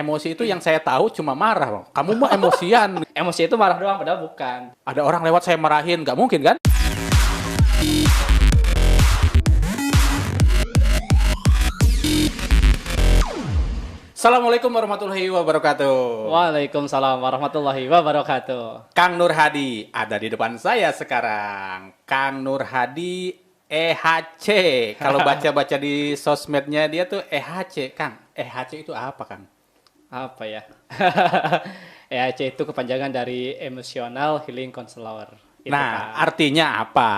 Emosi itu yang saya tahu cuma marah, Bang. Kamu mah emosian. Emosi itu marah doang, padahal bukan. Ada orang lewat saya marahin, nggak mungkin kan? Assalamualaikum warahmatullahi wabarakatuh. Waalaikumsalam warahmatullahi wabarakatuh. Kang Nur Hadi ada di depan saya sekarang. Kang Nur Hadi EHC. Kalau baca-baca di sosmednya dia tuh EHC, Kang. EHC itu apa, Kang? Apa ya? EHC itu kepanjangan dari Emotional Healing Counselor. Itu Nah, kan. artinya apa?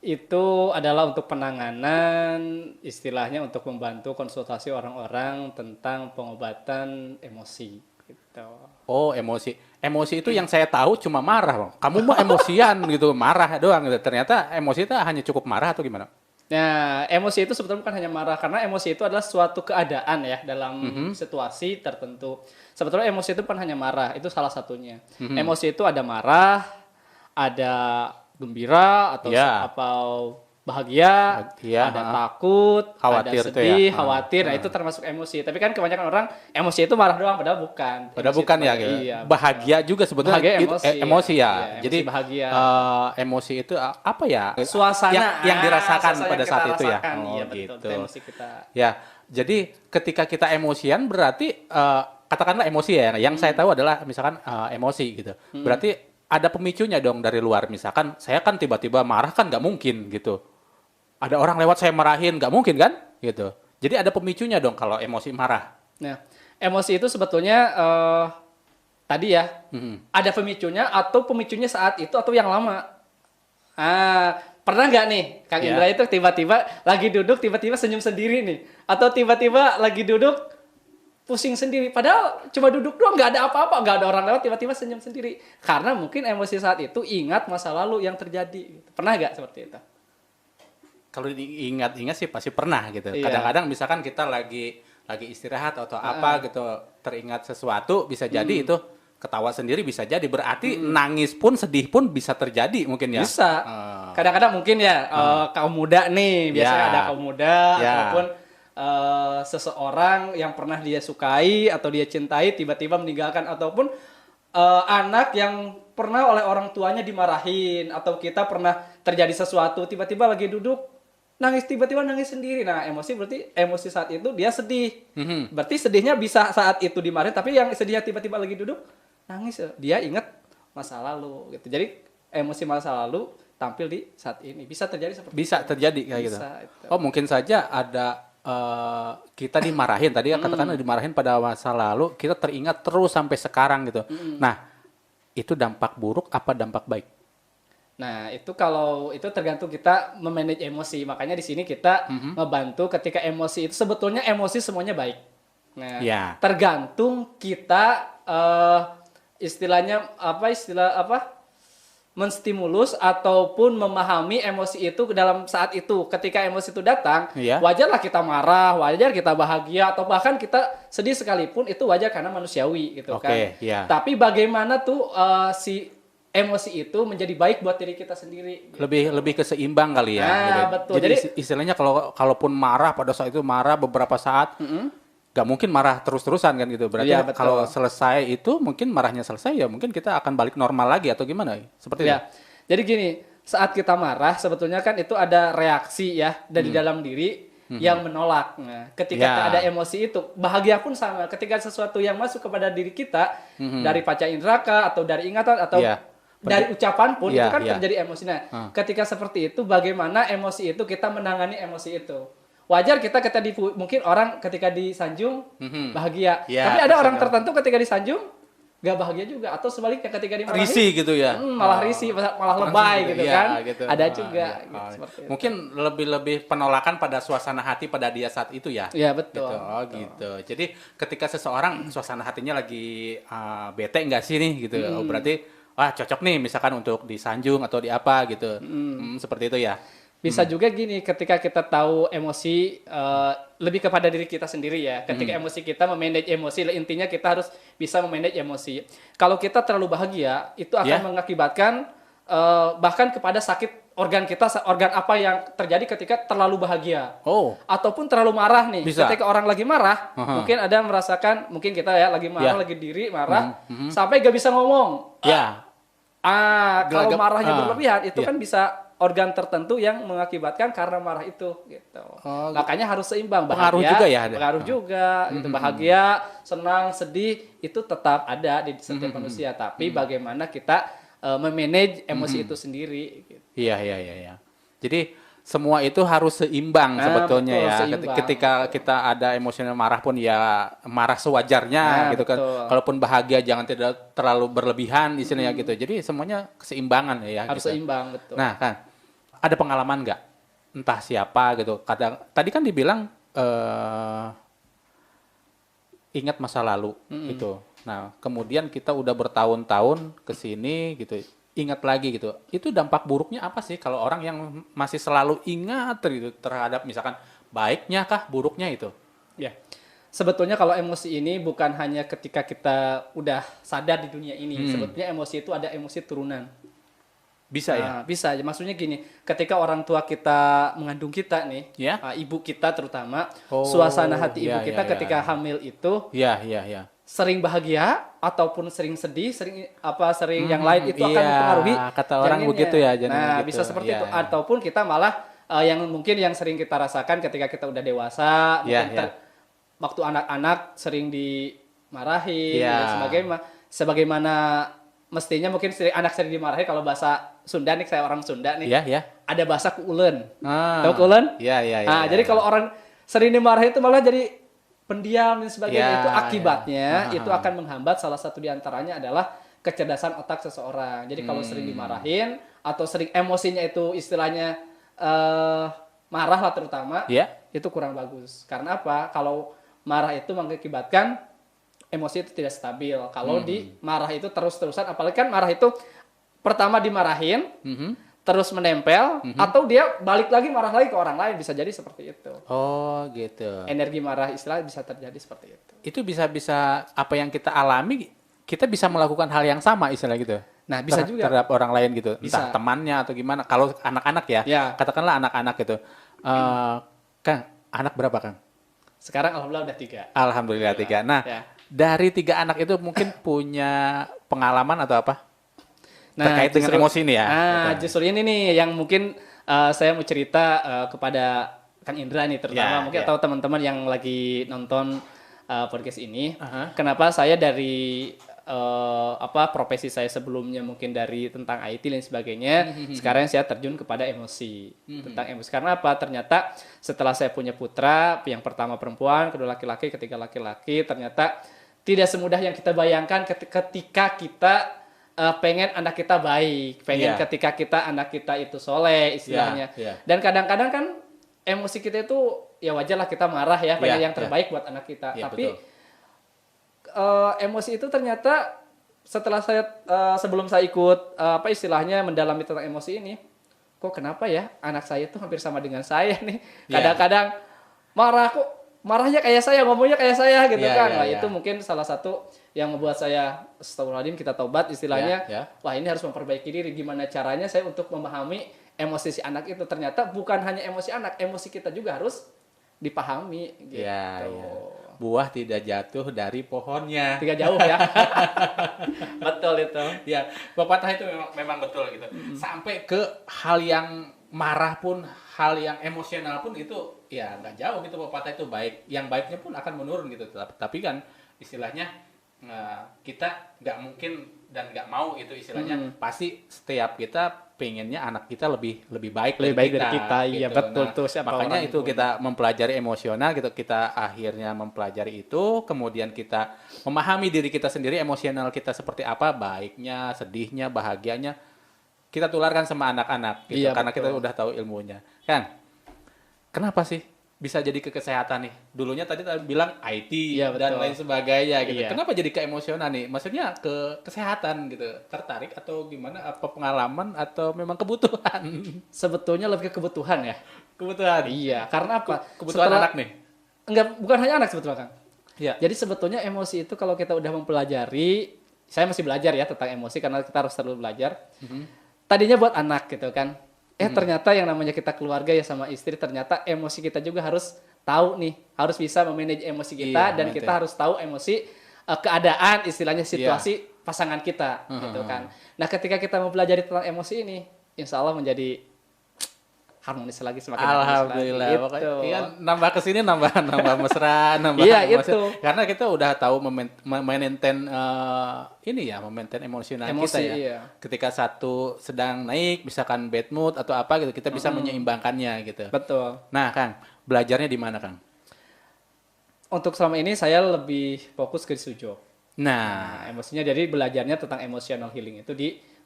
Itu adalah untuk penanganan, istilahnya untuk membantu konsultasi orang-orang tentang pengobatan emosi. Gitu. Oh, emosi. Emosi itu yang saya tahu cuma marah, Bang. Kamu mah emosian gitu, marah doang gitu. Ternyata emosi itu hanya cukup marah atau gimana? Nah, emosi itu sebetulnya bukan hanya marah, karena emosi itu adalah suatu keadaan ya dalam situasi tertentu. Sebetulnya emosi itu bukan hanya marah, itu salah satunya. Emosi itu ada marah, ada gembira atau bahagia, ada takut, khawatir ada tuh ya. sedih, khawatir. Nah, itu termasuk emosi. Tapi kan kebanyakan orang emosi itu marah doang, padahal bukan. Padahal Emosi bukan itu ya, gitu. iya, Bahagia juga sebetulnya Bahagia itu emosi ya. Iya, Jadi emosi bahagia. Emosi itu apa ya? Suasana yang dirasakan suasana pada yang saat kita itu ya. rasakan. Oh, Iya, betul. gitu. Itu emosi kita. Ya, jadi ketika kita emosian berarti katakanlah emosi ya. Yang saya tahu adalah misalkan emosi gitu. Berarti ada pemicunya dong dari luar. Misalkan saya kan tiba-tiba marah kan nggak mungkin gitu. Ada orang lewat saya marahin nggak mungkin kan gitu. Jadi ada pemicunya dong kalau emosi marah. Nah, emosi itu sebetulnya tadi ya ada pemicunya atau pemicunya saat itu atau yang lama. Pernah nggak nih Kang Indra itu tiba-tiba lagi duduk tiba-tiba senyum sendiri nih, atau tiba-tiba lagi duduk pusing sendiri, padahal cuma duduk doang, nggak ada apa-apa, nggak ada orang lewat, tiba-tiba senyum sendiri karena mungkin emosi saat itu ingat masa lalu yang terjadi. Pernah nggak seperti itu? Kalau diingat-ingat sih pasti pernah gitu. Iya. Kadang-kadang misalkan kita lagi istirahat atau apa gitu, teringat sesuatu bisa jadi itu ketawa sendiri bisa jadi. Berarti nangis pun sedih pun bisa terjadi mungkin ya. Bisa. Kadang-kadang mungkin ya kaum muda nih, biasanya ada kaum muda ataupun seseorang yang pernah dia sukai atau dia cintai tiba-tiba meninggalkan, ataupun anak yang pernah oleh orang tuanya dimarahin, atau kita pernah terjadi sesuatu tiba-tiba lagi duduk nangis, tiba-tiba nangis sendiri. Nah, berarti emosi saat itu dia sedih. Berarti sedihnya bisa saat itu dimarahin, tapi yang sedihnya tiba-tiba lagi duduk nangis, dia ingat masa lalu gitu. Jadi emosi masa lalu tampil di saat ini. Bisa terjadi seperti Bisa itu. terjadi kayak gitu. Itu. Oh, mungkin saja ada kita dimarahin tadi ya, katakanlah dimarahin pada masa lalu, kita teringat terus sampai sekarang gitu. Nah, itu dampak buruk apa dampak baik? Nah, itu kalau itu tergantung kita memanage emosi. Makanya di sini kita ngebantu ketika emosi itu, sebetulnya emosi semuanya baik. Nah, tergantung kita istilah apa? Menstimulus ataupun memahami emosi itu dalam saat itu. Ketika emosi itu datang, wajarlah kita marah, wajar kita bahagia, atau bahkan kita sedih sekalipun, itu wajar karena manusiawi gitu kan. Tapi bagaimana tuh si emosi itu menjadi baik buat diri kita sendiri. Gitu. Lebih keseimbang kali ya. Gitu. Betul. Jadi istilahnya kalaupun marah pada saat itu marah beberapa saat, gak mungkin marah terus-terusan kan gitu. Berarti kalau selesai itu mungkin marahnya selesai ya mungkin kita akan balik normal lagi atau gimana? Seperti itu. Jadi gini, saat kita marah sebetulnya kan itu ada reaksi ya dari dalam diri yang menolak. Nah, ketika ada emosi itu, bahagia pun sama. Ketika sesuatu yang masuk kepada diri kita dari panca indera atau dari ingatan atau dari ucapan pun itu kan terjadi emosi. Nah, ketika seperti itu, bagaimana emosi itu kita menangani emosi itu? Wajar kita mungkin orang ketika disanjung bahagia, tapi ada orang tertentu ketika disanjung gak bahagia juga, atau sebaliknya ketika dimarahin risih gitu ya, malah risih, malah lebay gitu kan. Gitu. Ada juga seperti itu. Mungkin lebih penolakan pada suasana hati pada dia saat itu ya. Iya betul. Gitu. Jadi ketika seseorang suasana hatinya lagi bete nggak sih nih gitu, berarti cocok nih misalkan untuk disanjung atau di apa gitu. Seperti itu ya. Bisa juga gini, ketika kita tahu emosi, lebih kepada diri kita sendiri ya. Ketika emosi kita memanage emosi, intinya kita harus bisa memanage emosi. Kalau kita terlalu bahagia, itu akan mengakibatkan bahkan kepada sakit organ kita, organ apa yang terjadi ketika terlalu bahagia. Oh, Ataupun terlalu marah nih. Bisa. Ketika orang lagi marah, mungkin ada merasakan, mungkin kita ya lagi marah, lagi diri marah, sampai gak bisa ngomong. ya. Kalau Gelagap. marahnya berlebihan, itu Iya. kan bisa organ tertentu yang mengakibatkan karena marah itu, gitu. Oh, Makanya harus seimbang. Pengaruh juga ya ada? Pengaruh juga, gitu. Bahagia, senang, sedih, itu tetap ada di setiap manusia. Tapi bagaimana kita memanage emosi itu sendiri, gitu. Iya, iya, iya, iya. Jadi semua itu harus seimbang Nah, sebetulnya betul, ya. seimbang. Ketika kita ada emosional marah pun ya marah sewajarnya Nah, gitu kan. betul. Kalaupun bahagia jangan tidak terlalu berlebihan istilahnya gitu. Jadi semuanya keseimbangan ya. Harus gitu. seimbang, betul. Nah kan, ada pengalaman nggak? Entah siapa gitu. Kadang tadi kan dibilang ingat masa lalu gitu. Nah, kemudian kita udah bertahun-tahun ke sini gitu, ingat lagi gitu. Itu dampak buruknya apa sih kalau orang yang masih selalu ingat gitu terhadap misalkan baiknya kah, buruknya itu? Ya. Sebetulnya kalau emosi ini bukan hanya ketika kita udah sadar di dunia ini. Sebetulnya emosi itu ada emosi turunan. Bisa ya? Nah, bisa. Maksudnya gini, ketika orang tua kita mengandung kita nih, Ya? ibu kita terutama, Oh, suasana hati ibu ya, kita ya, ketika ya. hamil itu Iya, iya, iya. sering bahagia ataupun sering sedih, sering yang lain itu akan iya, mempengaruhi kata orang janinnya. begitu ya, janin Nah, gitu. bisa seperti Iya, itu. iya. Ataupun kita malah yang mungkin yang sering kita rasakan ketika kita udah dewasa, Iya, mungkin iya. waktu anak-anak sering dimarahi Iya. dan sebagaimana mestinya mungkin anak sering dimarahi kalau bahasa Sunda nih, saya orang Sunda nih. Iya, iya. Ada bahasa kuuleun. Ah. Tahu kuuleun? Iya, iya, iya. Nah, iya, jadi iya. kalau orang sering dimarahi itu malah jadi pendiam dan sebagainya. Ya, Itu akibatnya ya. itu akan menghambat, salah satu diantaranya adalah kecerdasan otak seseorang. Jadi kalau sering dimarahin atau sering emosinya itu istilahnya marah lah terutama, Iya. itu kurang bagus. Karena apa? Kalau marah itu mengakibatkan emosi itu tidak stabil. Kalau di marah itu terus-terusan, apalagi kan marah itu pertama dimarahin, terus menempel, atau dia balik lagi marah lagi ke orang lain, bisa jadi seperti itu. Oh, gitu. Energi marah istilah bisa terjadi seperti itu. Itu bisa apa yang kita alami, kita bisa melakukan hal yang sama istilah gitu. Nah, bisa juga. Terhadap orang lain gitu. Entah Bisa. temannya atau gimana. Kalau anak-anak ya, Ya. katakanlah anak-anak gitu. Kang, anak berapa Kang? Sekarang alhamdulillah udah 3. Alhamdulillah 3. Nah, Ya. dari 3 anak itu mungkin punya pengalaman atau apa? Terkait dengan emosi ini ya. Gitu. Justru ini nih yang mungkin saya mau cerita kepada Kang Indra nih terutama Ya, mungkin ya. atau teman-teman yang lagi nonton podcast ini. Aha. Kenapa saya dari profesi saya sebelumnya mungkin dari tentang IT dan sebagainya, sekarang saya terjun kepada emosi. Tentang emosi. Karena apa? Ternyata setelah saya punya putra, yang pertama perempuan, kedua laki-laki, ketiga laki-laki, ternyata tidak semudah yang kita bayangkan ketika kita pengen anak kita baik, pengen Iya. ketika kita anak kita itu soleh istilahnya. Iya. Dan kadang-kadang kan emosi kita itu ya wajar lah kita marah ya, pengen Iya, yang terbaik buat anak kita. Iya, Tapi betul. emosi itu ternyata setelah saya sebelum saya ikut istilahnya mendalami tentang emosi ini, kok kenapa ya anak saya tuh hampir sama dengan saya nih. Iya. Kadang-kadang marahnya kayak saya, ngomongnya kayak saya gitu Iya, kan. iya, Nah, iya. itu mungkin salah satu yang membuat saya astagfirullahaladzim, kita taubat istilahnya. Iya, iya. Wah, ini harus memperbaiki diri. Gimana caranya saya untuk memahami emosi si anak itu. Ternyata bukan hanya emosi anak, emosi kita juga harus dipahami gitu. Iya, iya. Buah tidak jatuh dari pohonnya. Tidak jauh ya. Betul itu. Ya, pepatah itu memang betul gitu. Sampai ke hal yang marah pun, hal yang emosional pun itu ya nggak jauh gitu pepatah itu baik. Yang baiknya pun akan menurun gitu. Tapi kan istilahnya kita nggak mungkin dan nggak mau itu istilahnya. Pasti setiap kita pengennya anak kita lebih baik Lebih baik dari kita. Iya, gitu. betul tuh. Siapa Makanya orang itu pun. kita mempelajari emosional gitu, kita akhirnya mempelajari itu, kemudian kita memahami diri kita sendiri, emosional kita seperti apa, baiknya, sedihnya, bahagianya, kita tularkan sama anak-anak gitu, Iya, karena kita betul. udah tahu ilmunya. Kan? Kenapa sih bisa jadi ke kesehatan nih? Dulunya tadi bilang IT Iya, dan betul. lain sebagainya gitu. Iya. Kenapa jadi ke emosional nih? Maksudnya ke kesehatan gitu. Tertarik atau gimana? Apa pengalaman atau memang kebutuhan? Sebetulnya lebih ke kebutuhan ya. Kebutuhan. Iya, karena apa? Kebutuhan anak nih. Enggak, bukan hanya anak sebetulnya, Kang. Iya. Jadi sebetulnya emosi itu kalau kita udah mempelajari, saya masih belajar ya tentang emosi karena kita harus terus belajar. Tadinya buat anak gitu kan. Ternyata yang namanya kita keluarga ya sama istri, ternyata emosi kita juga harus tahu nih, harus bisa memanage emosi kita, Iya, dan kita harus tahu emosi keadaan, istilahnya situasi pasangan kita gitu kan. Nah, ketika kita mempelajari tentang emosi ini, insya Allah menjadi harmonis lagi, semakin harmonis lagi. Alhamdulillah. Gitu. Pokoknya, iya, nambah kesini nambah mesra, nambah Iya, emosi. itu. Karena kita udah tahu memaintain memaintain emosional Emosi, kita ya. iya. Ketika satu sedang naik, misalkan bad mood atau apa gitu, kita bisa menyeimbangkannya gitu. Betul. Nah, Kang, belajarnya di mana, Kang? Untuk selama ini saya lebih fokus ke sujud. Nah, Nah, emosinya jadi belajarnya tentang emotional healing itu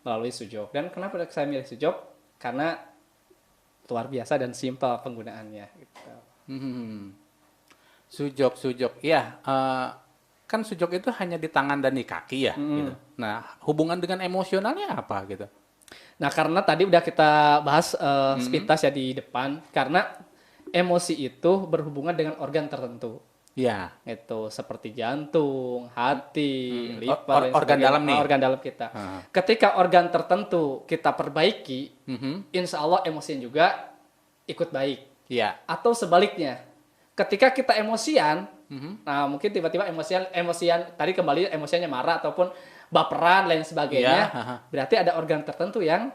melalui sujud. Dan kenapa saya milih sujud? Karena luar biasa dan simpel penggunaannya. Gitu. sujok. Iya, kan sujok itu hanya di tangan dan di kaki ya. Gitu. Nah, hubungan dengan emosionalnya apa gitu? Nah, karena tadi udah kita bahas sepintas ya di depan, karena emosi itu berhubungan dengan organ tertentu. Iya. Itu seperti jantung, hati, liver, dan Organ sebagainya. dalam nih. Organ dalam kita. Ketika organ tertentu kita perbaiki, insya Allah emosian juga ikut baik. Iya. Atau sebaliknya, ketika kita emosian, nah mungkin tiba-tiba emosian tadi kembali emosiannya marah ataupun baperan lain sebagainya, Iya, berarti ada organ tertentu yang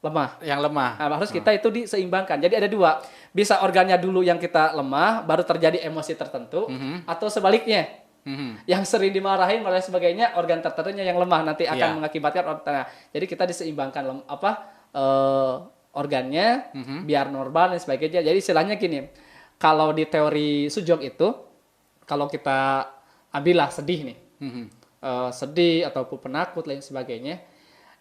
lemah. Yang lemah. Nah, harus kita itu diseimbangkan. Jadi ada dua, bisa organnya dulu yang kita lemah, baru terjadi emosi tertentu, atau sebaliknya. Yang sering dimarahin dan sebagainya, organ tertentunya yang lemah nanti akan mengakibatkan. Nah, jadi kita diseimbangkan organnya biar normal dan sebagainya. Jadi istilahnya gini, kalau di teori Sujok itu, kalau kita ambillah sedih nih, sedih ataupun penakut lain sebagainya,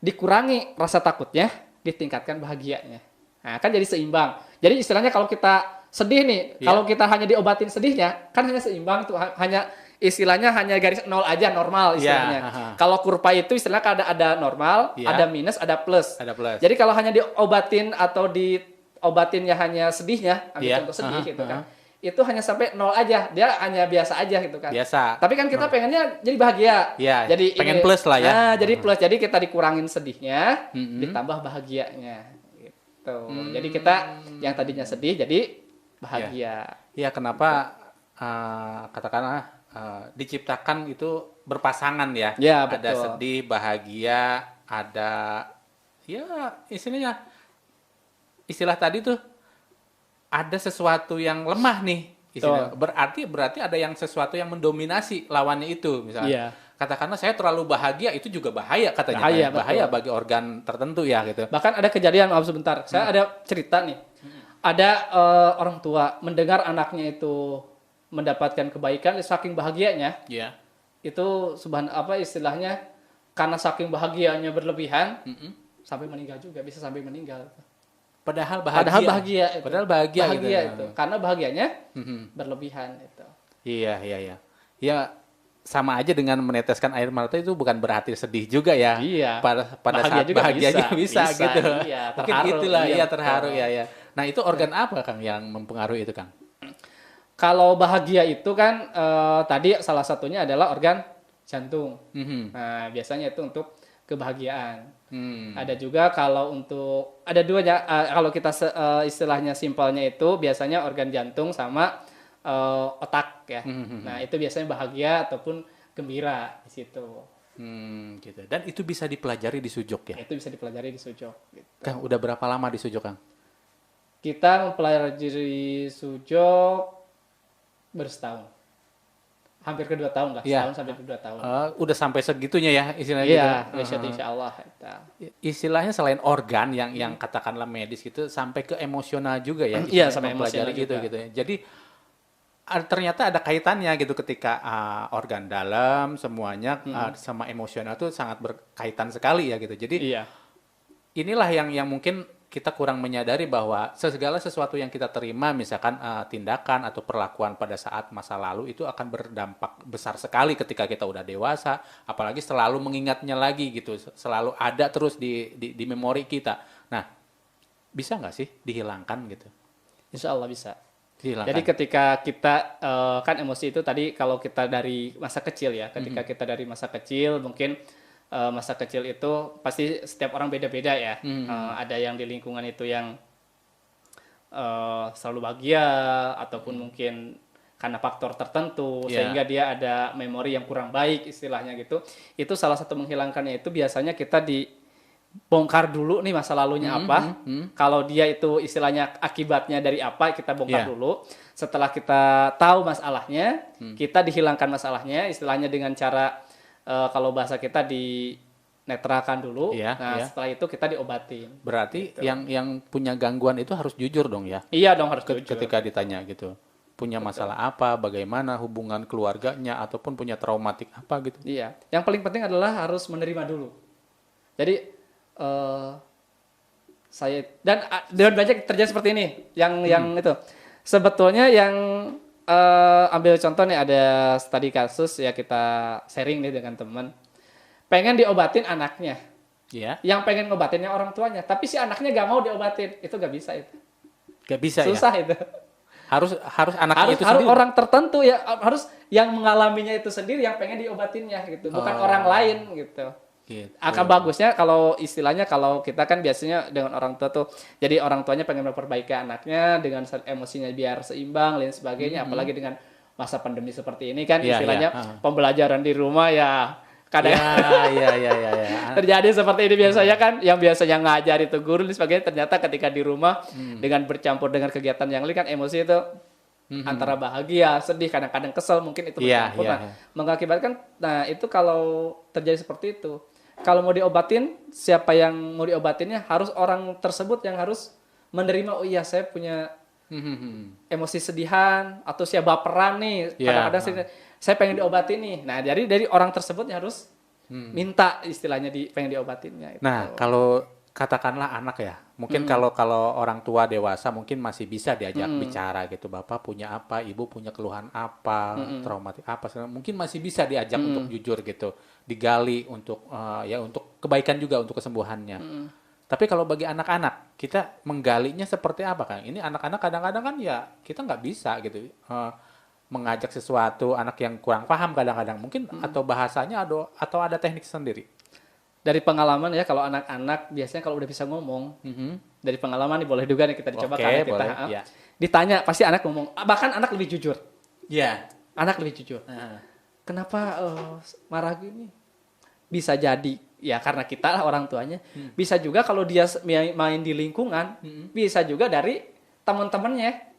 dikurangi rasa takutnya, ditingkatkan bahagianya. Nah, kan jadi seimbang. Jadi istilahnya kalau kita sedih nih, kalau kita hanya diobatin sedihnya, kan hanya seimbang tuh, hanya istilahnya hanya garis nol aja, normal istilahnya. Kalau kurva itu istilahnya ada normal, ada minus, ada plus. Ada plus. Jadi kalau hanya diobatin atau diobatinnya hanya sedihnya, ambil contoh sedih gitu kan. Itu hanya sampai nol aja, dia hanya biasa aja gitu kan. Biasa. Tapi kan kita pengennya jadi bahagia. Iya, Jadi pengen plus lah ya. Nah, jadi plus. Jadi kita dikurangin sedihnya, ditambah bahagianya. Gitu. Jadi kita yang tadinya sedih jadi bahagia. Iya, kenapa katakanlah diciptakan itu berpasangan ya. Ya, ada betul. sedih, bahagia, ada ya istilah tadi tuh ada sesuatu yang lemah nih. Istilah. Berarti ada yang sesuatu yang mendominasi lawannya itu misalnya. Iya. Katakanlah saya terlalu bahagia itu juga bahaya katanya. Bahaya, Bahaya bagi organ tertentu ya gitu. Bahkan ada kejadian, maaf sebentar. Saya ada cerita nih. Ada orang tua mendengar anaknya itu mendapatkan kebaikan, saking bahagianya. Iya. Itu istilahnya karena saking bahagianya berlebihan sampai meninggal juga, bisa sampai meninggal. Padahal bahagia. Padahal bahagia gitu. itu. Karena bahagianya berlebihan itu. Iya. Ya sama aja dengan meneteskan air mata itu bukan berarti sedih juga ya. Iya. Pada Bahagia saat juga bahagianya bisa gitu. Iya, Mungkin terharu. itulah Iya, terharu betul. ya. Nah, itu organ apa Kang yang mempengaruhi itu Kang? Kalau bahagia itu kan tadi salah satunya adalah organ jantung. Nah, biasanya itu untuk kebahagiaan. Ada juga kalau ada duanya, kalau kita istilahnya simpelnya itu biasanya organ jantung sama otak ya. Nah, itu biasanya bahagia ataupun gembira di situ. Gitu. Dan itu bisa dipelajari di Sujok ya. Itu bisa dipelajari di Sujok. Gitu. Kang, udah berapa lama di Sujok Kang? Kita mempelajari Sujok bersetahun. Hampir ke 2 tahun lah, setahun sampai ke 2 tahun. Udah sampai segitunya ya istilahnya Iya, insya Allah. Istilahnya selain organ yang katakanlah medis gitu sampai ke emosional juga ya. Iya, sampai mempelajari emosional gitu ya. Jadi ternyata ada kaitannya gitu ketika organ dalam semuanya sama emosional tuh sangat berkaitan sekali ya gitu. Jadi inilah yang mungkin kita kurang menyadari bahwa segala sesuatu yang kita terima, misalkan tindakan atau perlakuan pada saat masa lalu itu akan berdampak besar sekali ketika kita udah dewasa, apalagi selalu mengingatnya lagi gitu, selalu ada terus di memori kita. Nah, bisa nggak sih dihilangkan gitu? Insya Allah bisa. Dihilangkan. Jadi ketika kita kan emosi itu tadi kalau kita dari masa kecil ya, ketika kita dari masa kecil mungkin masa kecil itu pasti setiap orang beda-beda ya. Ada yang di lingkungan itu yang selalu bahagia ataupun mungkin karena faktor tertentu sehingga dia ada memori yang kurang baik istilahnya gitu. Itu salah satu menghilangkannya itu biasanya kita dibongkar dulu nih masa lalunya apa. Kalau dia itu istilahnya akibatnya dari apa kita bongkar dulu. Setelah kita tahu masalahnya, kita dihilangkan masalahnya istilahnya dengan cara kalau bahasa kita dinetralkan dulu. Setelah itu kita diobatin. Berarti gitu. yang punya gangguan itu harus jujur dong ya? Iya dong harus jujur. Ketika ditanya gitu. Punya masalah apa, bagaimana hubungan keluarganya, ataupun punya traumatik apa gitu. Iya. Yang paling penting adalah harus menerima dulu. Jadi, dan banyak terjadi seperti ini. Yang itu. Sebetulnya yang ambil contoh nih ada studi kasus ya kita sharing nih dengan teman. Pengen diobatin anaknya. Iya. Yang pengen ngobatinnya orang tuanya, tapi si anaknya gak mau diobatin. Itu gak bisa itu. Gak bisa Susah ya? Itu. Harus anaknya itu harus sendiri. orang tertentu ya, harus yang mengalaminya itu sendiri yang pengen diobatinnya gitu, bukan orang lain gitu. Akan bagusnya kalau istilahnya kalau kita kan biasanya dengan orang tua tuh, jadi orang tuanya pengen memperbaiki anaknya dengan emosinya biar seimbang dan sebagainya, apalagi dengan masa pandemi seperti ini kan istilahnya pembelajaran di rumah ya kadang terjadi seperti ini biasanya kan, yang biasanya ngajar itu guru dan sebagainya, ternyata ketika di rumah dengan bercampur dengan kegiatan yang lain kan emosi itu antara bahagia, sedih, kadang-kadang kesel mungkin itu bercampur. Mengakibatkan, itu kalau terjadi seperti itu, kalau mau diobatin, siapa yang mau diobatinnya harus orang tersebut yang harus menerima, oh iya saya punya emosi sedihan atau saya baperan nih, kadang-kadang saya pengen diobatin nih. Nah, jadi dari orang tersebut harus minta istilahnya pengen diobatinnya. Nah, kalau katakanlah anak ya, mungkin kalau orang tua dewasa mungkin masih bisa diajak bicara gitu. Bapak punya apa, ibu punya keluhan apa, traumatik apa, mungkin masih bisa diajak untuk jujur gitu, digali untuk untuk kebaikan juga, untuk kesembuhannya. Tapi kalau bagi anak-anak, kita menggalinya seperti apa kan? Ini anak-anak kadang-kadang kan ya kita nggak bisa gitu. Mengajak sesuatu, anak yang kurang paham kadang-kadang mungkin atau bahasanya atau ada teknik sendiri. Dari pengalaman ya, kalau anak-anak biasanya kalau udah bisa ngomong, dari pengalaman nih boleh juga nih kita dicoba karena kita ditanya pasti anak ngomong, bahkan anak lebih jujur. Anak lebih jujur. Kenapa marah gini? Bisa jadi ya karena kita lah orang tuanya. Bisa juga kalau dia main di lingkungan, bisa juga dari teman-temannya.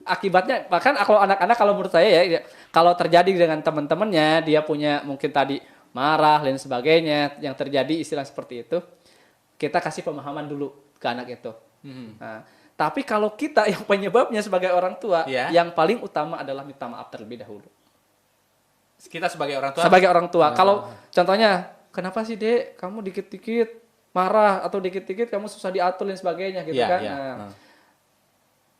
Akibatnya bahkan kalau anak-anak, kalau menurut saya ya kalau terjadi dengan teman-temannya, dia punya mungkin tadi marah dan sebagainya, yang terjadi istilah seperti itu, kita kasih pemahaman dulu ke anak itu. Nah, tapi kalau kita yang penyebabnya sebagai orang tua, yang paling utama adalah minta maaf terlebih dahulu. Kita sebagai orang tua. Sebagai orang tua. Kalau contohnya, kenapa sih Dek kamu dikit-dikit marah atau dikit-dikit kamu susah diatur dan sebagainya gitu kan?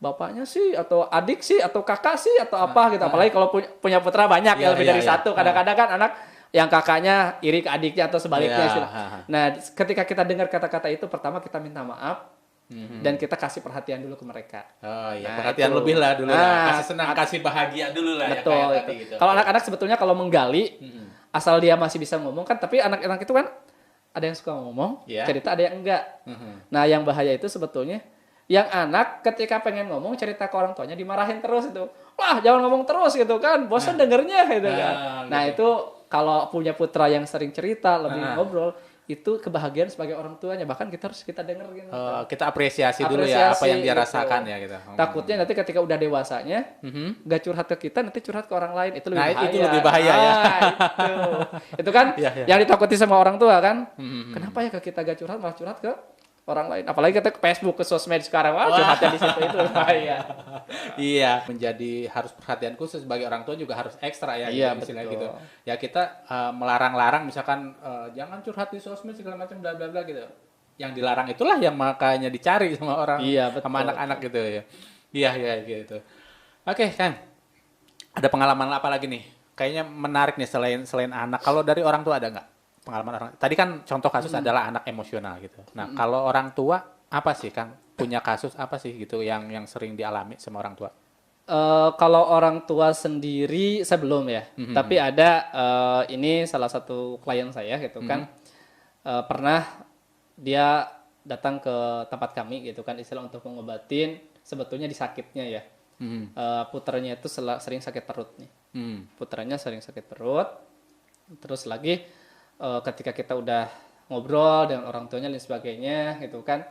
Bapaknya sih atau adik sih atau kakak sih atau apa gitu, apalagi kalau punya putra banyak ya lebih dari satu, kadang-kadang kan anak yang kakaknya iri ke adiknya atau sebaliknya. Nah, ketika kita dengar kata-kata itu, pertama kita minta maaf dan kita kasih perhatian dulu ke mereka. Perhatian itu lebih lah dulu lah, kasih senang, kasih bahagia dulu lah. Betul, ya, kayak gitu. Kalau anak-anak sebetulnya kalau menggali, asal dia masih bisa ngomong kan, tapi anak-anak itu kan ada yang suka ngomong, cerita, ada yang enggak. Nah, yang bahaya itu sebetulnya yang anak ketika pengen ngomong cerita ke orang tuanya dimarahin terus itu. Wah, jangan ngomong terus gitu kan. Bosan dengernya gitu kan. Nah, itu kalau punya putra yang sering cerita, lebih ngobrol, itu kebahagiaan sebagai orang tuanya. Bahkan kita harus denger gitu. Kita apresiasi dulu ya apa yang dia rasakan ya gitu. Takutnya nanti ketika udah dewasanya, gak curhat ke kita, nanti curhat ke orang lain. Itu lebih bahaya. Itu lebih bahaya ya. Itu kan yang ditakuti sama orang tua kan. Kenapa ya ke kita gak curhat, malah curhat ke orang lain, apalagi kita ke Facebook, ke sosmed sekarang, curhatnya di situ itu bahaya. Iya, menjadi harus perhatian khusus bagi orang tua juga harus ekstra ya, gitu, istilah gitu. Ya kita melarang-larang misalkan jangan curhat di sosmed segala macam bla bla bla gitu. Yang dilarang itulah yang makanya dicari sama orang, sama anak-anak gitu ya. Iya gitu. Oke, Kang. Ada pengalaman apa lagi nih? Kayaknya menarik nih selain anak. Kalau dari orang tua ada nggak? Pengalaman orang tadi kan contoh kasus adalah anak emosional gitu. Nah, kalau orang tua apa sih Kang? Punya kasus apa sih gitu yang sering dialami sama orang tua? Kalau orang tua sendiri saya belum ya. Tapi ada ini salah satu klien saya gitu kan. pernah dia datang ke tempat kami gitu kan, istilah untuk mengobatin sebetulnya di sakitnya ya. Putranya itu sering sakit perut nih. Putranya sering sakit perut. Terus lagi ketika kita udah ngobrol dengan orang tuanya dan sebagainya gitu kan,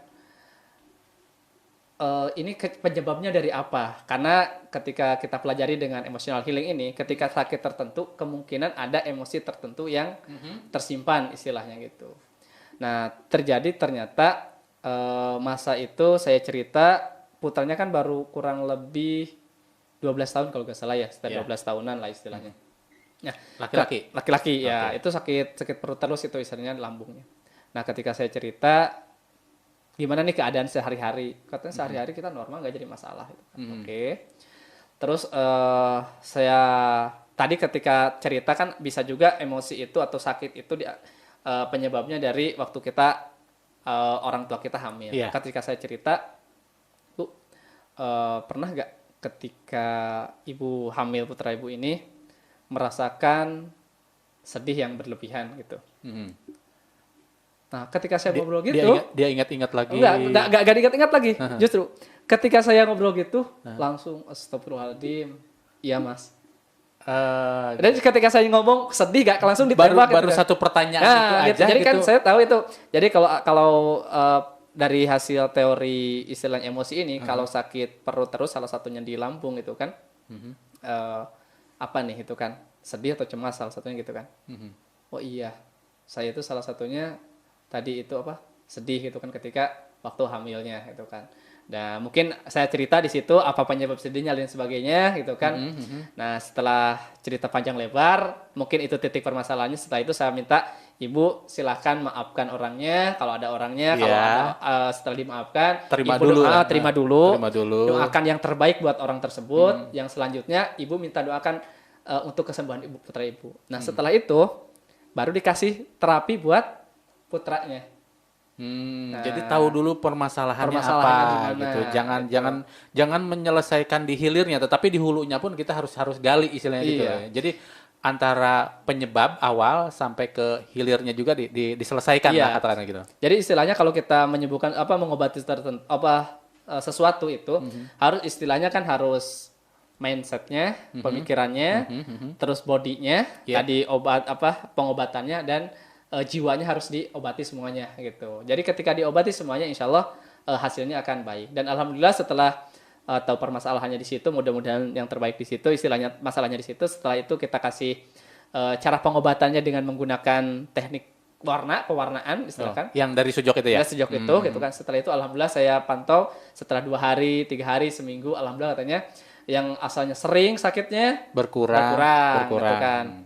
ini penyebabnya dari apa? Karena ketika kita pelajari dengan emotional healing ini, ketika sakit tertentu kemungkinan ada emosi tertentu yang tersimpan istilahnya gitu. Nah, ternyata masa itu saya cerita putranya kan baru kurang lebih 12 tahun kalau nggak salah ya, sekitar 12 tahunan lah istilahnya. Nah, laki-laki ya, itu sakit perut terus itu istilahnya lambungnya. Nah, ketika saya cerita gimana nih keadaan sehari-hari, katanya sehari-hari kita normal nggak jadi masalah gitu kan. Oke. Terus saya tadi ketika cerita kan bisa juga emosi itu atau sakit itu penyebabnya dari waktu kita orang tua kita hamil. Ketika saya cerita, Bu, pernah nggak ketika ibu hamil putra ibu ini merasakan sedih yang berlebihan gitu? Nah, ketika saya ngobrol gitu, dia ingat-ingat lagi. Enggak diingat-ingat lagi. Justru ketika saya ngobrol gitu, langsung astagfirullahaladzim. Iya, Mas. Dan ketika saya ngomong sedih gak langsung ditembak baru gitu, satu pertanyaan itu aja jadi gitu. Kan saya tahu itu. Jadi kalau dari hasil teori istilah emosi ini, kalau sakit perut terus salah satunya di lambung itu kan, apa nih itu kan, sedih atau cemas salah satunya gitu kan. Oh iya, saya itu salah satunya tadi itu apa, sedih gitu kan ketika waktu hamilnya gitu kan. Nah, mungkin saya cerita di situ apa penyebab sedihnya dan sebagainya gitu kan. Nah, setelah cerita panjang lebar, mungkin itu titik permasalahannya. Setelah itu saya minta ibu silahkan maafkan orangnya kalau ada orangnya, kalau ada setelah dimaafkan terima dulu. Doakan yang terbaik buat orang tersebut. Yang selanjutnya ibu minta doakan untuk kesembuhan ibu putra ibu. Nah, setelah itu baru dikasih terapi buat putranya. Nah, jadi tahu dulu permasalahannya apa gitu. Jangan menyelesaikan di hilirnya, tetapi di hulunya pun kita harus gali istilahnya gitu. Jadi antara penyebab awal sampai ke hilirnya juga diselesaikan lah katakanlah gitu. Jadi istilahnya kalau kita menyembuhkan mengobati tertentu sesuatu itu harus istilahnya kan harus mindsetnya, pemikirannya, terus bodinya, tadi pengobatannya dan jiwanya harus diobati semuanya gitu. Jadi ketika diobati semuanya, insya Allah hasilnya akan baik. Dan alhamdulillah setelah tahu permasalahannya di situ, mudah-mudahan yang terbaik di situ, istilahnya masalahnya di situ. Setelah itu kita kasih cara pengobatannya dengan menggunakan teknik pewarnaan, istilahkan. Yang dari sujok itu ya? Dari sujok itu, gitu kan. Setelah itu alhamdulillah saya pantau setelah 2 hari, 3 hari, seminggu, alhamdulillah katanya yang asalnya sering sakitnya berkurang. Gitu kan.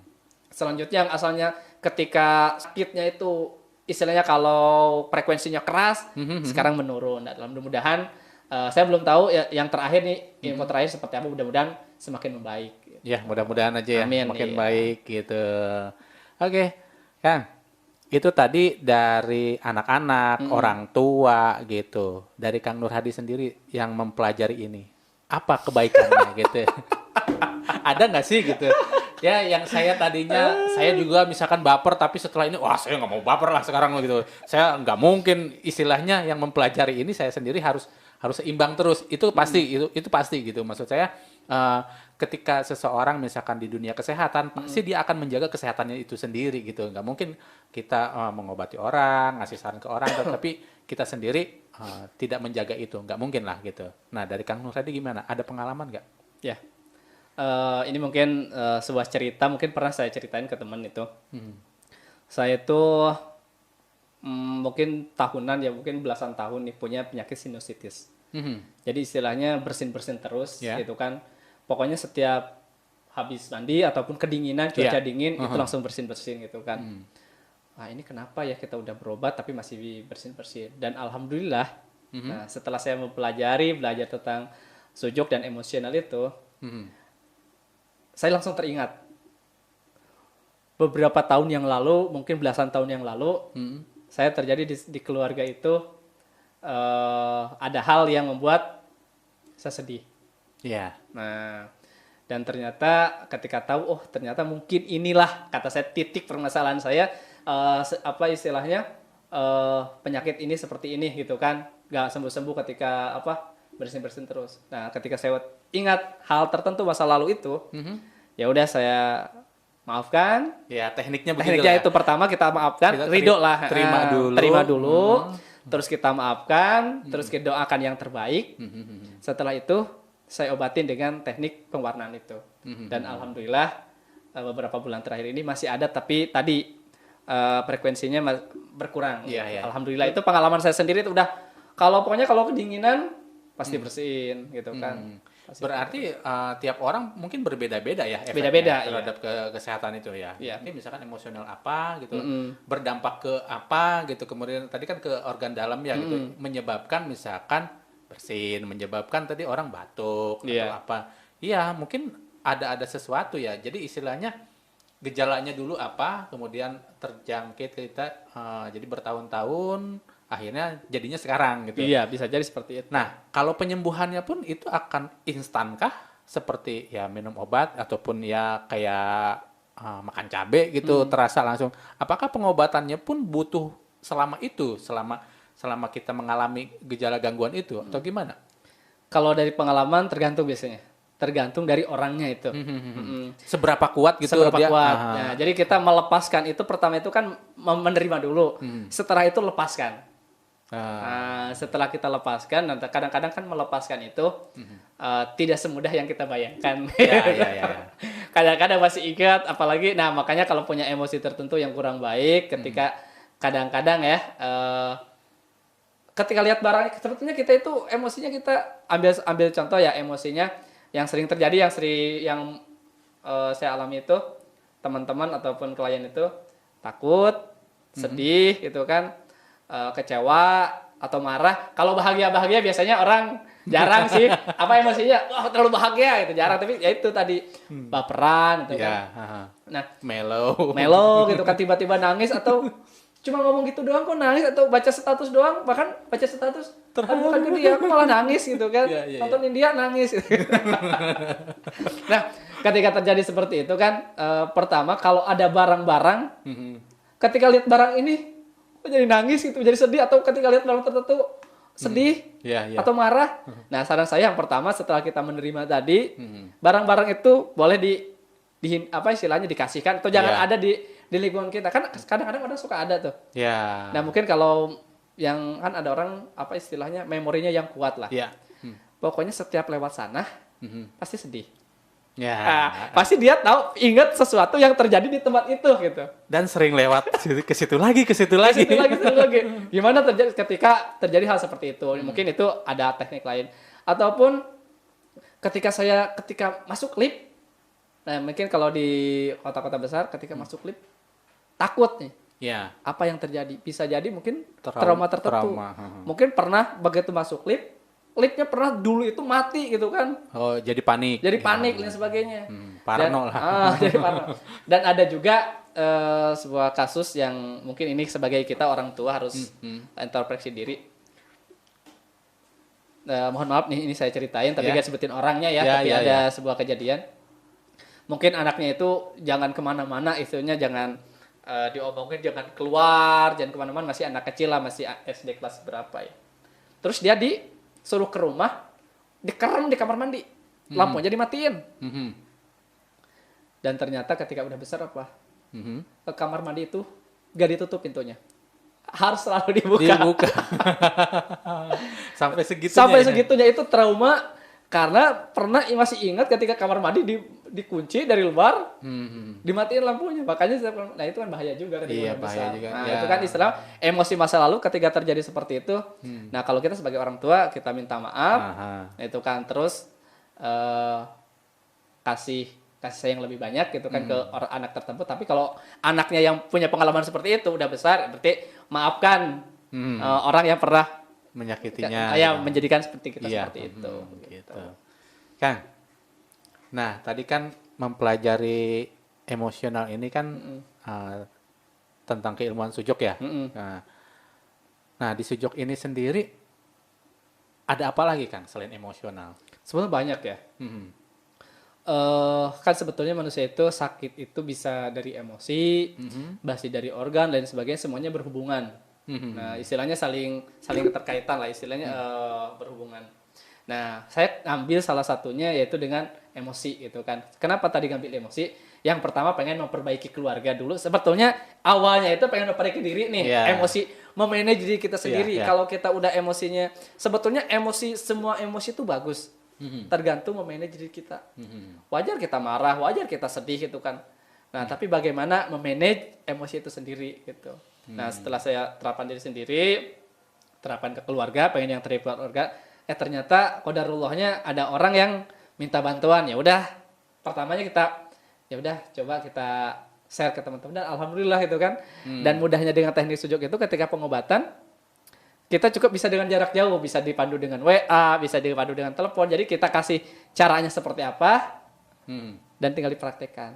Selanjutnya yang asalnya ketika sakitnya itu istilahnya kalau frekuensinya keras, sekarang menurun. Dan mudah-mudahan saya belum tahu yang terakhir nih, info terakhir seperti apa, mudah-mudahan semakin membaik. Gitu. Ya, mudah-mudahan aja ya, makin baik gitu. Oke, Kang. Itu tadi dari anak-anak, orang tua gitu. Dari Kang Nur Hadi sendiri yang mempelajari ini. Apa kebaikannya gitu? Ada nggak sih gitu? Ya, yang saya tadinya saya juga misalkan baper, tapi setelah ini wah saya nggak mau baper lah sekarang gitu. Saya nggak mungkin istilahnya yang mempelajari ini saya sendiri harus seimbang terus. Itu pasti itu pasti gitu. Maksud saya ketika seseorang misalkan di dunia kesehatan pasti dia akan menjaga kesehatannya itu sendiri gitu. Nggak mungkin kita mengobati orang, ngasih saran ke orang, tapi kita sendiri tidak menjaga itu. Nggak mungkin lah gitu. Nah, dari Kang Nur tadi gimana? Ada pengalaman nggak? Ya. Ini mungkin sebuah cerita, mungkin pernah saya ceritain ke teman itu. Saya itu mungkin tahunan ya, mungkin belasan tahun nih punya penyakit sinusitis. Jadi istilahnya bersin-bersin terus gitu kan. Pokoknya setiap habis mandi ataupun kedinginan, cuaca dingin itu langsung bersin-bersin gitu kan. Nah, ini kenapa ya kita udah berobat tapi masih bersin-bersin. Dan alhamdulillah nah, setelah saya belajar tentang sujok dan emosional itu, saya langsung teringat beberapa tahun yang lalu, mungkin belasan tahun yang lalu, saya terjadi di keluarga itu ada hal yang membuat saya sedih. Nah, dan ternyata ketika tahu, ternyata mungkin inilah kata saya titik permasalahan saya, apa istilahnya penyakit ini seperti ini gitu kan, nggak sembuh-sembuh ketika apa bersin-bersin terus. Nah ketika saya ingat hal tertentu masa lalu itu, ya udah saya maafkan. Ya, tekniknya Tekniknya begitulah. itu pertama kita maafkan, Kita ridho lah, terima dulu. terima dulu, terus kita maafkan, terus kita doakan yang terbaik. Setelah itu saya obatin dengan teknik pewarnaan itu, dan alhamdulillah beberapa bulan terakhir ini masih ada, tapi tadi frekuensinya berkurang. Iya, iya. Alhamdulillah itu pengalaman saya sendiri itu udah pokoknya kalau kedinginan pasti bersihin gitu kan. Pasti Berarti tiap orang mungkin berbeda-beda ya efeknya Beda-beda, terhadap kesehatan itu ya. Iya. Ini misalkan emosional apa gitu, berdampak ke apa gitu, kemudian tadi kan ke organ dalam ya gitu, menyebabkan misalkan bersin, menyebabkan tadi orang batuk atau Iya. apa. Iya, mungkin ada sesuatu ya. Jadi istilahnya gejalanya dulu apa, kemudian terjangkit kita jadi bertahun-tahun, akhirnya jadinya sekarang gitu. Iya, bisa jadi seperti itu. Nah, kalau penyembuhannya pun itu akan instankah? Seperti ya minum obat ataupun ya kayak makan cabai gitu terasa langsung. Apakah pengobatannya pun butuh selama itu, selama kita mengalami gejala gangguan itu atau gimana? Kalau dari pengalaman tergantung biasanya. Tergantung dari orangnya itu. Seberapa kuat gitu Seberapa dia? kuat. Aha. Nah, jadi kita melepaskan itu pertama itu kan menerima dulu. Setelah itu lepaskan. Nah, setelah kita lepaskan, nanti kadang-kadang kan melepaskan itu tidak semudah yang kita bayangkan. Ya. Kadang-kadang masih ingat, apalagi, nah makanya kalau punya emosi tertentu yang kurang baik, ketika kadang-kadang ya, ketika lihat barang, sebetulnya kita itu emosinya kita ambil contoh ya, emosinya yang sering terjadi, yang saya alami itu, teman-teman ataupun klien itu takut, sedih gitu kan, kecewa atau marah. Kalau bahagia biasanya orang jarang sih. Apa emosinya? Wah, terlalu bahagia gitu, jarang. Tapi ya itu tadi baperan gitu kan. Nah, melo gitu kan, tiba-tiba nangis atau cuma ngomong gitu doang kok nangis, atau baca status doang, bahkan baca status bukan ke dia, aku malah nangis gitu kan. Nontonin dia nangis gitu. Nah, ketika terjadi seperti itu kan, pertama kalau ada barang-barang, ketika lihat barang ini kok jadi nangis gitu, jadi sedih, atau ketika lihat barang tertentu sedih atau marah. Nah, saran saya yang pertama setelah kita menerima tadi, barang-barang itu boleh apa istilahnya dikasihkan, atau jangan ada di lingkungan kita. Kan kadang-kadang orang suka ada tuh. Ya. Nah, mungkin kalau yang kan ada orang apa istilahnya memorinya yang kuat lah. Ya. Pokoknya setiap lewat sana pasti sedih. Ya. Nah, pasti dia tahu ingat sesuatu yang terjadi di tempat itu gitu. Dan sering lewat ke situ lagi. Situ lagi. Gimana terjadi ketika terjadi hal seperti itu? Mungkin itu ada teknik lain. Ataupun ketika masuk lift, nah mungkin kalau di kota-kota besar ketika masuk lift takut nih. Ya. Apa yang terjadi? Bisa jadi mungkin trauma tertentu. Mungkin pernah begitu masuk liftnya pernah dulu itu mati gitu kan. Oh, jadi panik. Jadi panik dan sebagainya. Parno lah. Jadi parno. Dan ada juga sebuah kasus yang mungkin ini sebagai kita orang tua harus introspeksi diri. Mohon maaf nih, ini saya ceritain, tapi gak sebutin orangnya ya, tapi ada sebuah kejadian. Mungkin anaknya itu jangan kemana-mana, isunya jangan diomongin, jangan keluar, jangan kemana-mana, masih anak kecil lah, masih SD kelas berapa ya. Terus dia disuruh ke rumah, dikerem di kamar mandi, lampunya dimatiin. Dan ternyata ketika udah besar ke kamar mandi itu gak ditutup pintunya, harus selalu dibuka. Sampai segitunya. Sampai segitunya itu trauma, karena pernah masih ingat ketika kamar mandi dikunci dari luar, dimatiin lampunya. Makanya nah itu kan bahaya juga ketika bahaya juga. Nah, itu kan istilah emosi masa lalu ketika terjadi seperti itu. Nah, kalau kita sebagai orang tua kita minta maaf. Nah, itu kan terus kasih sayang lebih banyak gitu kan ke anak tertentu. Tapi kalau anaknya yang punya pengalaman seperti itu udah besar, berarti maafkan orang yang pernah menyakitinya. Ya, menjadikan seperti kita seperti itu. Gitu. Kang, nah tadi kan mempelajari emosional ini kan tentang keilmuan sujok ya. Nah di sujok ini sendiri ada apa lagi Kang selain emosional? Sebenarnya banyak ya. Kan sebetulnya manusia itu sakit itu bisa dari emosi, basi dari organ dan sebagainya, semuanya berhubungan. Nah, istilahnya saling saling keterkaitan lah, istilahnya berhubungan. Nah, saya ambil salah satunya yaitu dengan emosi gitu kan. Kenapa tadi ngambil emosi? Yang pertama pengen memperbaiki keluarga dulu. Sebetulnya awalnya itu pengen memperbaiki diri nih, emosi, memanage diri kita sendiri. Kalau kita udah emosinya, sebetulnya emosi, semua emosi itu bagus. Tergantung memanage diri kita. Wajar kita marah, wajar kita sedih gitu kan. Nah, tapi bagaimana memanage emosi itu sendiri gitu. Nah, setelah saya terapkan diri sendiri, terapkan ke keluarga, pengen yang terbaik keluarga, ternyata qadarullahnya ada orang yang minta bantuan. Ya udah, pertamanya kita ya udah coba kita share ke teman-teman dan alhamdulillah gitu kan. Dan mudahnya dengan teknik sujud itu ketika pengobatan kita cukup bisa dengan jarak jauh, bisa dipandu dengan WA, bisa dipandu dengan telepon. Jadi kita kasih caranya seperti apa dan tinggal dipraktekkan.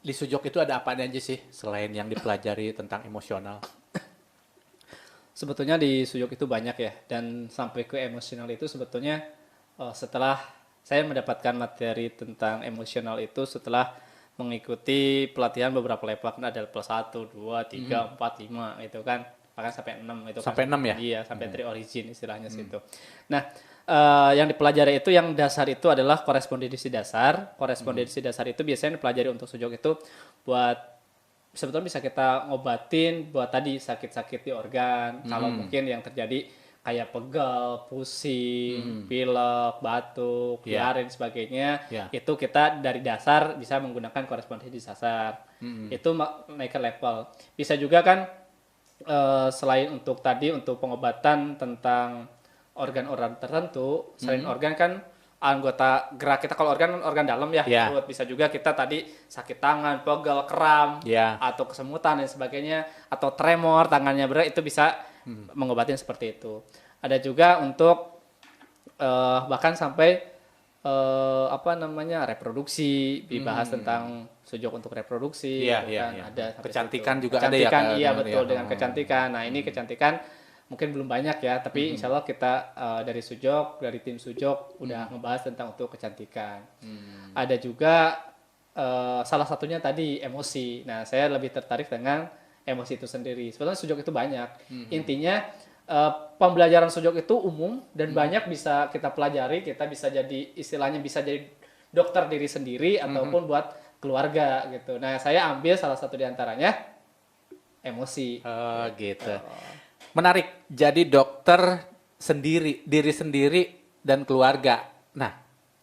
Di Sujok itu ada apa aja sih selain yang dipelajari tentang emosional? Sebetulnya di Sujok itu banyak ya, dan sampai ke emosional itu sebetulnya setelah saya mendapatkan materi tentang emosional itu setelah mengikuti pelatihan beberapa level, kan ada level 1, 2, 3, 4, 5 gitu kan, bahkan sampai 6 itu sampai kan. 6 ya? Iya, sampai 3 origin istilahnya situ. Nah, yang dipelajari itu yang dasar itu adalah korespondensi dasar. Korespondensi dasar itu biasanya dipelajari untuk Sujok itu buat sebetulnya bisa kita ngobatin buat tadi sakit-sakit di organ. Kalau mungkin yang terjadi kayak pegal, pusing, pilek, batuk, diare dan sebagainya, itu kita dari dasar bisa menggunakan korespondensi dasar. Itu naik ke level. Bisa juga kan selain untuk tadi untuk pengobatan tentang organ-organ tertentu, selain organ kan anggota gerak kita, kalau organ dalam ya, perut, bisa juga kita tadi sakit tangan, pegal, kram, atau kesemutan dan sebagainya, atau tremor tangannya berat, itu bisa mengobatin seperti itu. Ada juga untuk bahkan sampai reproduksi, dibahas tentang Sujok untuk reproduksi, ada kecantikan juga kecantikan, ada ya. Iya betul, dengan kecantikan. Nah, ini kecantikan mungkin belum banyak ya, tapi insya Allah kita dari Sujok, dari tim Sujok udah ngebahas tentang untuk kecantikan. Ada juga salah satunya tadi emosi. Nah, saya lebih tertarik dengan emosi itu sendiri. Sebetulnya Sujok itu banyak. Intinya pembelajaran Sujok itu umum dan banyak bisa kita pelajari. Kita bisa jadi istilahnya bisa jadi dokter diri sendiri ataupun buat keluarga gitu. Nah, saya ambil salah satu diantaranya emosi. Oh gitu. Menarik, jadi dokter sendiri, diri sendiri dan keluarga. Nah,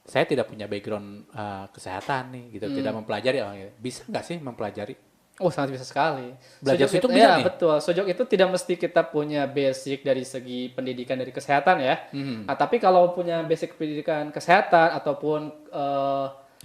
saya tidak punya background kesehatan nih, gitu, tidak mempelajari. Bisa nggak sih mempelajari? Oh, sangat bisa sekali. Belajar Sujok itu, bisa ya, nih? Betul. Sujok itu tidak mesti kita punya basic dari segi pendidikan dari kesehatan ya. Nah, tapi kalau punya basic pendidikan kesehatan ataupun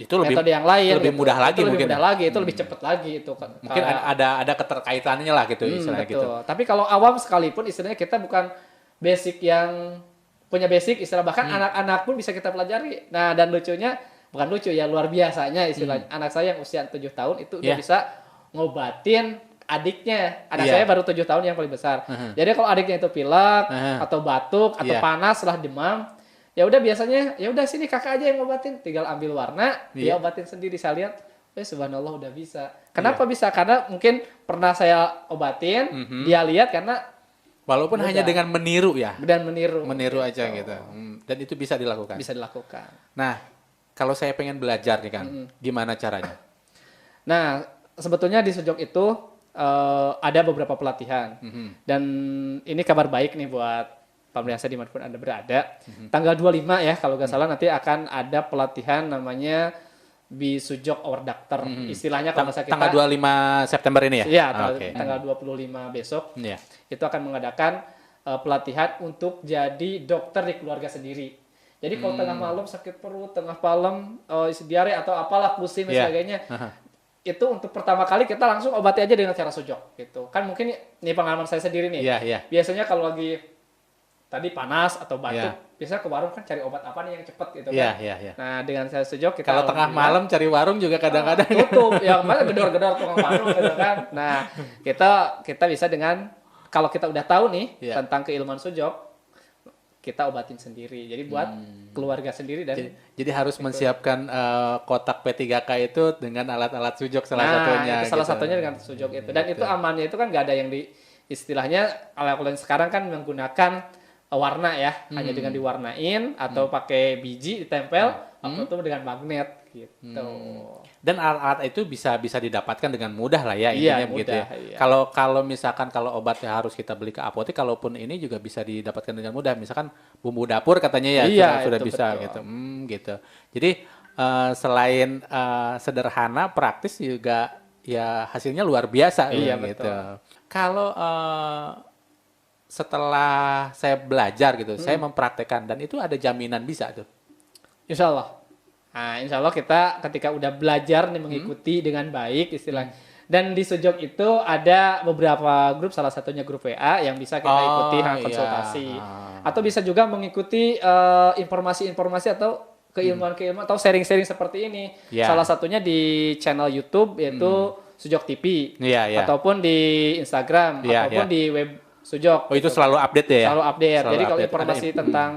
itu lebih, metode yang lain, lebih gitu, mudah lagi itu mungkin. Lebih mudah lagi, itu lebih cepat lagi itu. Mungkin ada keterkaitannya lah gitu istilahnya betul. gitu. Tapi kalau awam sekalipun istilahnya kita bukan basic yang punya basic istilah, bahkan anak-anak pun bisa kita pelajari. Nah, dan lucunya bukan lucu ya, luar biasanya istilahnya. Anak saya yang usia 7 tahun itu udah bisa ngobatin adiknya. Anak saya baru 7 tahun yang paling besar. Jadi kalau adiknya itu pilek atau batuk atau panas setelah demam, ya udah biasanya ya udah sini kakak aja yang ngobatin, tinggal ambil warna, dia obatin sendiri. Saya lihat, subhanallah udah bisa. Kenapa bisa? Karena mungkin pernah saya obatin, dia lihat karena walaupun hanya dengan meniru ya. Dan meniru gitu. Aja gitu. Dan itu bisa dilakukan. Bisa dilakukan. Nah, kalau saya pengen belajar nih kan, gimana caranya? Nah, sebetulnya di Sujok itu ada beberapa pelatihan. Dan ini kabar baik nih buat pemirsa dimanapun Anda berada. Tanggal 25 ya, kalau nggak salah nanti akan ada pelatihan namanya Bisujok Our Doctor. Istilahnya kalau kita tanggal 25 September ini ya? Iya, tanggal 25 besok. Itu akan mengadakan pelatihan untuk jadi dokter di keluarga sendiri. Jadi kalau tengah malam sakit perut, tengah malam diare atau apalah pusing dan sebagainya, itu untuk pertama kali kita langsung obati aja dengan cara Sujok gitu. Kan mungkin ini pengalaman saya sendiri nih. Biasanya kalau lagi tadi panas atau batuk, biasanya ke warung kan cari obat apa nih yang cepet gitu kan. Nah, dengan saya Sujok kita kalau tengah malam cari warung juga kadang-kadang tutup, ya mana gedor-gedor tukang warung gitu kan. Nah, kita bisa dengan kalau kita udah tahu nih tentang keilmuan Sujok, kita obatin sendiri. Jadi buat keluarga sendiri dan Jadi harus mensiapkan kotak P3K itu dengan alat-alat sujok salah satunya. itu salah gitu. satunya dengan sujok itu. Dan itu amannya itu kan nggak ada yang istilahnya kalau yang sekarang kan menggunakan warna ya, hanya dengan diwarnain atau pakai biji ditempel atau dengan magnet gitu. Dan alat-alat itu bisa didapatkan dengan mudah lah ya Iya, intinya begitu ya. mudah, iya. Kalau misalkan kalau obatnya harus kita beli ke apotek, kalaupun ini juga bisa didapatkan dengan mudah. Misalkan bumbu dapur katanya ya Iya, sudah itu bisa betul. gitu. Gitu. Jadi selain sederhana, praktis juga ya hasilnya luar biasa Iya, gitu. betul. Kalau setelah saya belajar gitu, saya mempraktekkan dan itu ada jaminan bisa tuh. Insya Allah. Nah, insya Allah kita ketika udah belajar nih mengikuti dengan baik istilahnya. Dan di Sujok itu ada beberapa grup, salah satunya grup WA yang bisa kita ikuti iya. konsultasi. Atau bisa juga mengikuti informasi-informasi atau keilmuan-keilmuan atau sharing-sharing seperti ini. Iya. Salah satunya di channel YouTube yaitu Sujok TV. Iya, iya. Ataupun di Instagram, Iya, ataupun iya. di web Sujok. Oh itu selalu update ya? Selalu update. Selalu Jadi kalau update. informasi Ada- tentang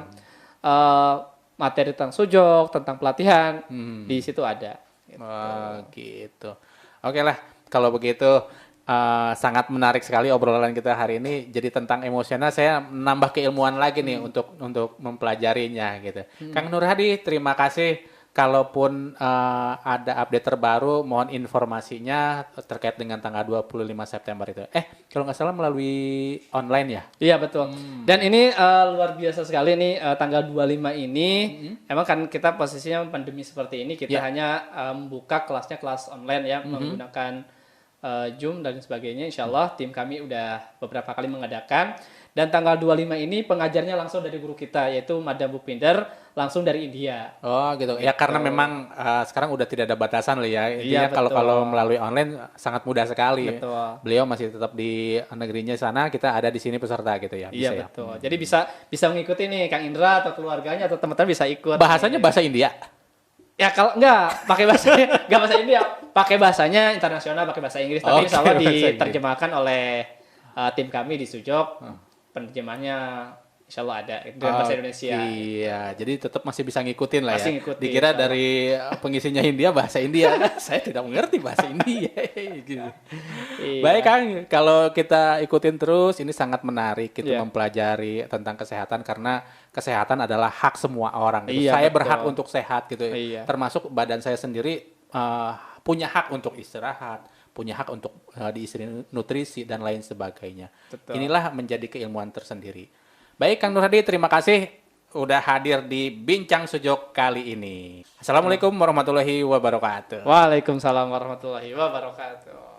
materi tentang sujok, tentang pelatihan, di situ ada. Oh, gitu. Oke lah, kalau begitu sangat menarik sekali obrolan kita hari ini. Jadi tentang emosional saya nambah keilmuan lagi nih untuk mempelajarinya gitu. Kang Nur Hadi, terima kasih. Kalaupun ada update terbaru, mohon informasinya terkait dengan tanggal 25 September itu. Kalau nggak salah melalui online ya? Iya betul. Dan ini luar biasa sekali nih tanggal 25 ini. Emang kan kita posisinya pandemi seperti ini kita Ya. hanya membuka kelasnya kelas online ya menggunakan Zoom dan sebagainya. Insya Allah tim kami udah beberapa kali mengadakan. Dan tanggal 25 ini pengajarnya langsung dari guru kita yaitu Madam Bupinder langsung dari India. Oh gitu. Ya karena memang sekarang udah tidak ada batasan lah ya. Intinya Iya, kalau betul. melalui online sangat mudah sekali. Betul. Beliau masih tetap di negerinya sana, kita ada di sini peserta gitu ya. Iya Bisa ya. betul. Jadi bisa mengikuti nih Kang Indra atau keluarganya atau teman-teman bisa ikut. Bahasanya bahasa India. Ya kalau enggak pakai bahasanya enggak bahasa India, pakai bahasanya internasional, pakai bahasa Inggris tapi Oke, insya Allah bahasa Inggris. diterjemahkan oleh tim kami di Sujok. Penerjemahnya insya Allah ada dengan bahasa Indonesia. Iya, jadi tetap masih bisa ngikutin lah Masih ya. ngikutin, Dikira insya Allah. dari pengisinya India bahasa India. Saya tidak mengerti bahasa India. Gitu. Iya. Baik Kang, kalau kita ikutin terus ini sangat menarik kita Iya. mempelajari tentang kesehatan karena kesehatan adalah hak semua orang. Gitu. Iya, Saya betul. berhak untuk sehat gitu. Iya. Termasuk badan saya sendiri punya hak untuk istirahat, punya hak untuk diisi nutrisi dan lain sebagainya. Betul. Inilah menjadi keilmuan tersendiri. Baik Kang Nur Hadi, terima kasih udah hadir di Bincang Sujok kali ini. Assalamualaikum warahmatullahi wabarakatuh. Waalaikumsalam warahmatullahi wabarakatuh.